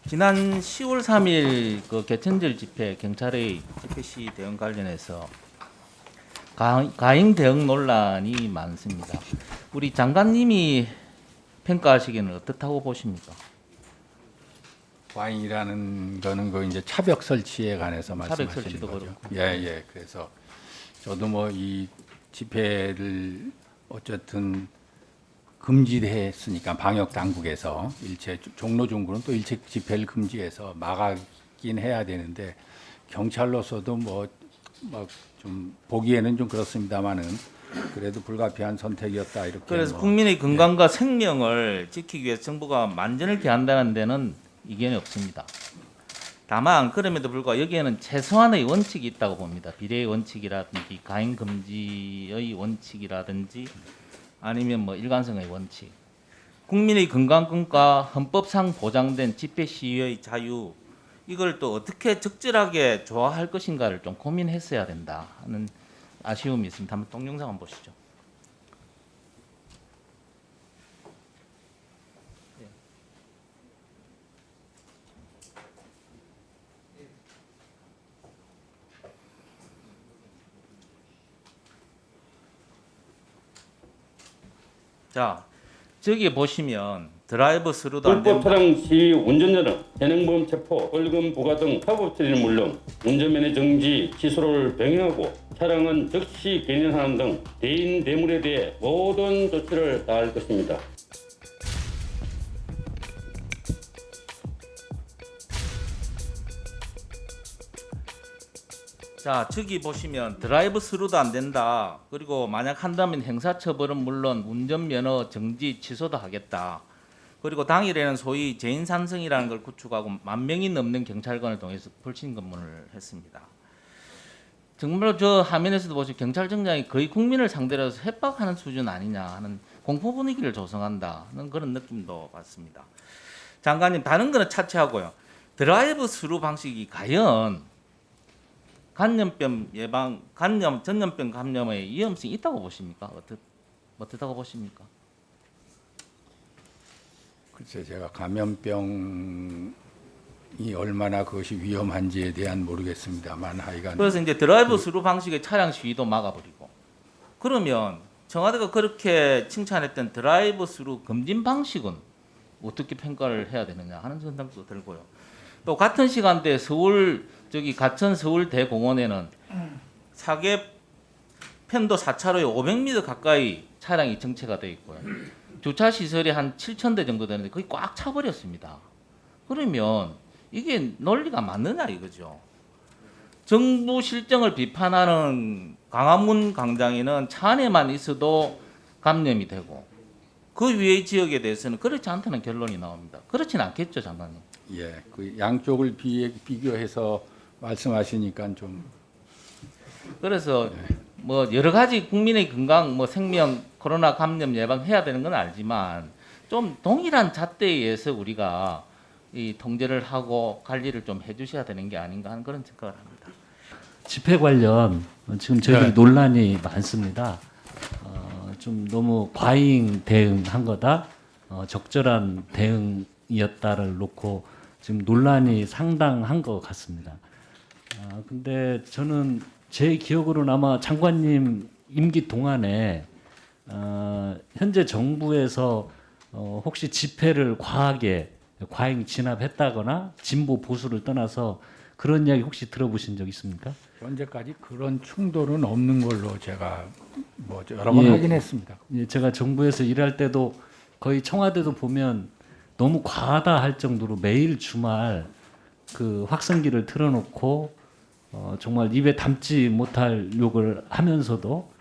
지난 10월 3일 그 개천절 집회 경찰의 집회 시 대응 관련해서 가행 대응 논란이 많습니다. 우리 장관님이 평가하시기에는 어떻다고 보십니까? 과잉이라는 거는 그 이제 차벽 설치에 관해서 차벽 말씀하시는 설치도 거죠. 그렇고. 예. 그래서 저도 뭐 이 집회를 어쨌든 금지했으니까 방역 당국에서 일체 종로 중구는 또 일체 집회를 금지해서 막긴 해야 되는데 경찰로서도 뭐 좀 보기에는 좀 그렇습니다만은 그래도 불가피한 선택이었다 이렇게. 그래서 뭐, 국민의 건강과 생명을 지키기 위해 정부가 만전을 기한다는 데는 이견이 없습니다. 다만 그럼에도 불구하고 여기에는 최소한의 원칙이 있다고 봅니다. 비례의 원칙이라든지 가행 금지의 원칙이라든지 아니면 뭐 일관성의 원칙. 국민의 건강권과 헌법상 보장된 집회 시위의 자유, 이걸 또 어떻게 적절하게 조화할 것인가를 좀 고민했어야 된다 하는 아쉬움이 있습니다. 한번 동영상 한번 보시죠. 자, 저기 보시면 드라이브 스루도 안 불법 됩니다. 차량 시위 운전자는 현행범 체포, 벌금 부과 등 사법 처리는 물론 운전면허 정지, 취소를 병행하고 차량은 즉시 개년하는 등 대인 대물에 대해 모든 조치를 다할 것입니다. 자, 저기 보시면 드라이브 스루도 안 된다. 그리고 만약 한다면 형사처벌은 물론 운전면허 정지, 취소도 하겠다. 그리고 당일에는 소위 재인산성이라는 걸 구축하고 10,000명이 넘는 경찰관을 통해서 불신 검문을 했습니다. 정말로 저 화면에서도 보시면 경찰청장이 거의 국민을 상대로 해서 협박하는 수준 아니냐 하는 공포 분위기를 조성한다는 그런 느낌도 받습니다. 장관님, 다른 거는 차치하고요. 드라이브 스루 방식이 과연 간염병 예방, 전염병 감염의 위험성이 있다고 보십니까? 어떻다고 보십니까? 글쎄 제가 감염병이 얼마나 그것이 위험한지에 대한 모르겠습니다만 하여간 그래서 이제 드라이브 스루 방식의 차량 시위도 막아버리고, 그러면 청와대가 그렇게 칭찬했던 드라이브 스루 금진 방식은 어떻게 평가를 해야 되느냐 하는 생각도 들고요. 또 같은 시간대에 가천 서울대공원에는 사계 편도 4차로에 500m 가까이 차량이 정체가 되어 있고요. 주차 시설이 한 7,000대 정도 되는데 거의 꽉 차버렸습니다. 그러면 이게 논리가 맞느냐 이거죠. 정부 실정을 비판하는 광화문 광장에는 차 안에만 있어도 감염이 되고 그 위의 지역에 대해서는 그렇지 않다는 결론이 나옵니다. 그렇진 않겠죠, 장관님? 예, 그 양쪽을 비교해서 말씀하시니까 좀 그래서 뭐 여러 가지 국민의 건강, 뭐 생명, 코로나 감염 예방해야 되는 건 알지만 좀 동일한 잣대에 의해서 우리가 이 통제를 하고 관리를 좀 해주셔야 되는 게 아닌가 하는 그런 생각을 합니다. 집회 관련 지금 저희들이 논란이 많습니다. 좀 너무 과잉 대응한 거다, 적절한 대응이었다를 놓고 지금 논란이 상당한 것 같습니다. 근데 저는 제 기억으로는 아마 장관님 임기 동안에 현재 정부에서 혹시 집회를 과하게 과잉 진압했다거나 진보 보수를 떠나서 그런 이야기 혹시 들어보신 적 있습니까? 현재까지 그런 충돌은 없는 걸로 제가 뭐 여러 번 예. 확인했습니다. 예, 제가 정부에서 일할 때도 거의 청와대도 보면 너무 과하다 할 정도로 매일 주말 그 확성기를 틀어놓고 정말 입에 담지 못할 욕을 하면서도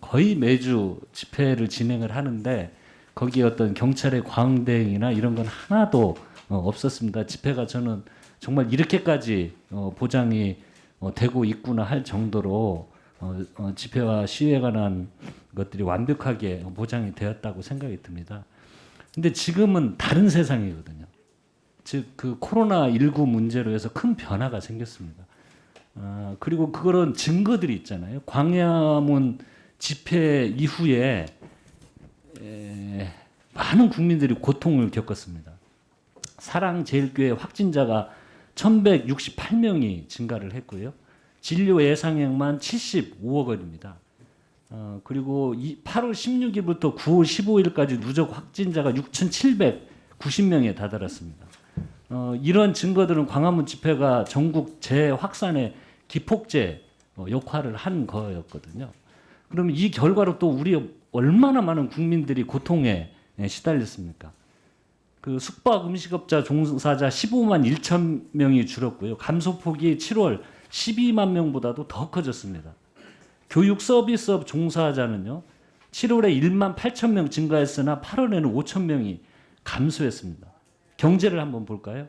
거의 매주 집회를 진행을 하는데 거기에 어떤 경찰의 과잉 대응이나 이런 건 하나도 없었습니다. 집회가 저는 정말 이렇게까지 보장이 되고 있구나 할 정도로 집회와 시위에 관한 것들이 완벽하게 보장이 되었다고 생각이 듭니다. 근데 지금은 다른 세상이거든요. 즉 그 코로나19 문제로 해서 큰 변화가 생겼습니다. 그리고 그런 증거들이 있잖아요. 광화문 집회 이후에 많은 국민들이 고통을 겪었습니다. 사랑제일교회 확진자가 1,168명이 증가를 했고요. 진료 예상액만 75억 원입니다. 그리고 8월 16일부터 9월 15일까지 누적 확진자가 6,790명에 다다랐습니다. 이런 증거들은 광화문 집회가 전국 재확산의 기폭제 역할을 한 거였거든요. 그럼 이 결과로 또 우리 얼마나 많은 국민들이 고통에 시달렸습니까? 그 숙박 음식업자 종사자 15만 1천 명이 줄었고요. 감소폭이 7월 12만 명보다도 더 커졌습니다. 교육 서비스업 종사자는요. 7월에 1만 8천 명 증가했으나 8월에는 5천 명이 감소했습니다. 경제를 한번 볼까요?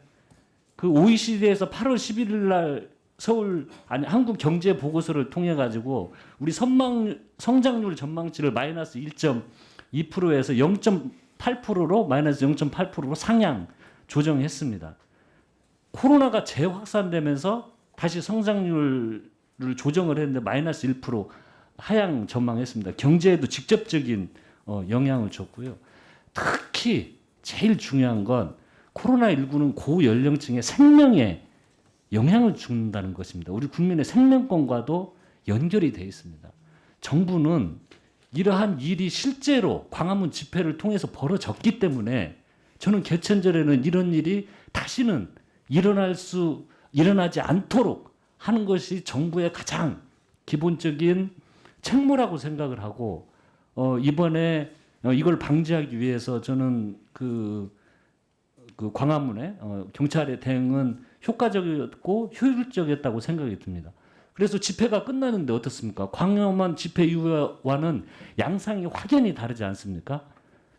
그 OECD에서 8월 11일 날 한국 경제 보고서를 통해 가지고 우리 성장률 전망치를 마이너스 1.2%에서 0.8%로 마이너스 0.8%로 상향 조정했습니다. 코로나가 재확산되면서 다시 성장률을 조정을 했는데 마이너스 1% 하향 전망했습니다. 경제에도 직접적인 영향을 줬고요. 특히 제일 중요한 건 코로나19는 고연령층의 생명에 영향을 준다는 것입니다. 우리 국민의 생명권과도 연결이 되어 있습니다. 정부는 이러한 일이 실제로 광화문 집회를 통해서 벌어졌기 때문에 저는 개천절에는 이런 일이 다시는 일어나지 않도록 하는 것이 정부의 가장 기본적인 책무라고 생각을 하고 이번에 이걸 방지하기 위해서 저는 그 광화문에 경찰의 대응은 효과적이었고 효율적이었다고 생각이 듭니다. 그래서 집회가 끝나는데 어떻습니까? 광화문 집회 이후와는 양상이 확연히 다르지 않습니까?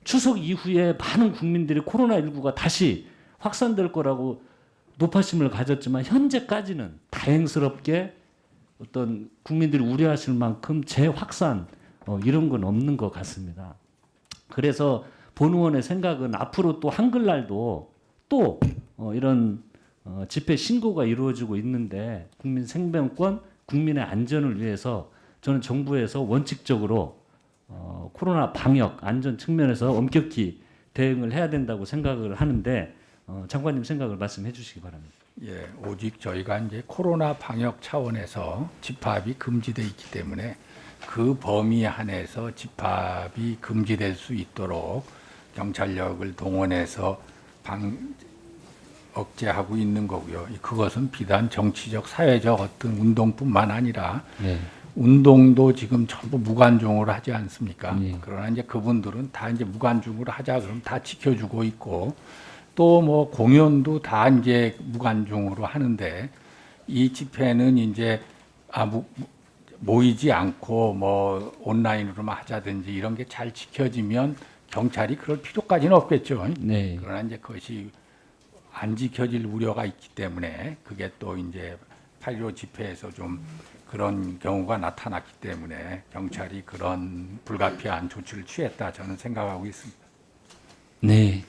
추석 이후에 많은 국민들이 코로나19가 다시 확산될 거라고 높아심을 가졌지만 현재까지는 다행스럽게 어떤 국민들이 우려하실 만큼 재확산 이런 건 없는 것 같습니다. 그래서 본 의원의 생각은 앞으로 또 한글날도 또 이런 집회 신고가 이루어지고 있는데 국민 생명권, 국민의 안전을 위해서 저는 정부에서 원칙적으로 코로나 방역 안전 측면에서 엄격히 대응을 해야 된다고 생각을 하는데 장관님 생각을 말씀해 주시기 바랍니다. 예, 오직 저희가 이제 코로나 방역 차원에서 집합이 금지돼 있기 때문에 그 범위 안에서 집합이 금지될 수 있도록 경찰력을 동원해서 억제하고 있는 거고요. 그것은 비단 정치적, 사회적 어떤 운동뿐만 아니라 네. 운동도 지금 전부 무관중으로 하지 않습니까? 네. 그러나 이제 그분들은 다 이제 무관중으로 하자 그러면 다 지켜주고 있고 또 뭐 공연도 다 이제 무관중으로 하는데 이 집회는 이제 모이지 않고 뭐 온라인으로만 하자든지 이런 게 잘 지켜지면 경찰이 그럴 필요까지는 없겠죠. 네. 그러나 이제 그것이 안 지켜질 우려가 있기 때문에 그게 또 이제 8.15 집회에서 좀 그런 경우가 나타났기 때문에 경찰이 그런 불가피한 조치를 취했다 저는 생각하고 있습니다. 네.